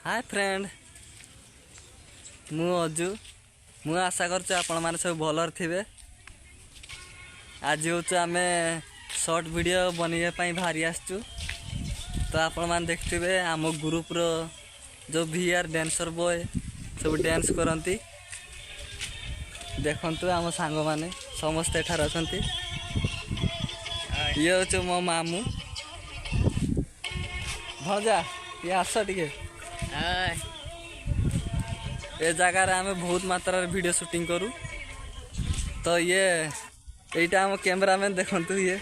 Hi friend मु अजु मु आशा करछु आपण माने सब भलर थिबे। आज होछु आमे शॉर्ट वीडियो बनिए पई भारी आछू। तो आपण माने देखथिबे आम ग्रुप रो जो वीआर डांसर बॉय सब डांस करंती देखंतु आम सांग माने समस्त एठार अछंती। ये होछु मो मामू भजा ये आस टिके ए जगह रे आमे बहुत मात्रा रे वीडियो शूटिंग करू। तो ये एटा हम कैमरामैन देखंतु ये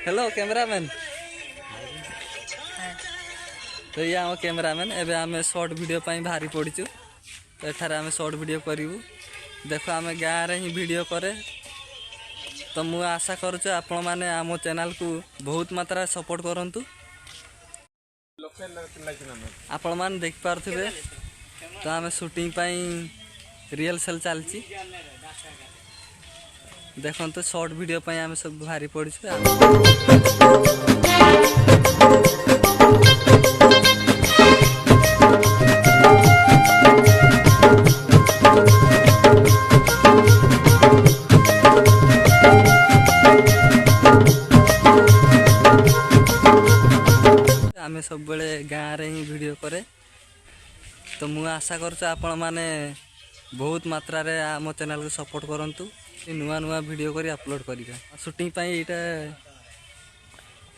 हेलो कैमरामैन। तो ये हम कैमरामैन एबे आमे शॉर्ट वीडियो पई भारी पड़ीचू। तो एठारे आमे शॉर्ट वीडियो करिवु देखो आमे गाँ रे ही वीडियो करे। तो मु आशा करूछु आपण माने आमो चैनल को बहुत मात्रा सपोर्ट करंतु। आपण मान देख पारथिबे तो आमे शूटिंग पई रिहर्सल चलची देखंतु शॉर्ट वीडियो पई आमे सब भारी पड़ीछु। आमे सब बेले गाँ रे ही वीडियो करे। तो मु आशा करछु आपण माने बहुत मात्रा रे आम चैनल को सपोर्ट करंतु। नुआ नुआ वीडियो करी अपलोड करिका शूटिंग पई एटा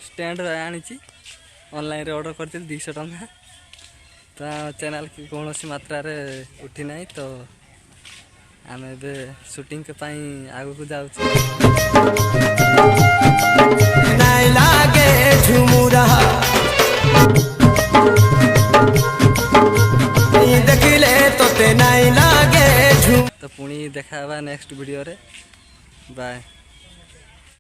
स्टैंड आनीची ऑनलाइन रे ऑर्डर करथिल 200 टंका। तो चैनल की कोनोसी मात्रा रे उठी नाही। तो आमे बे शूटिंग के पई आगु को जाउछु। नाइ लागे झुमुरा देखिले तोते नाइ लागे। तो पुणी देखाबा नेक्स्ट वीडियो रे बाय।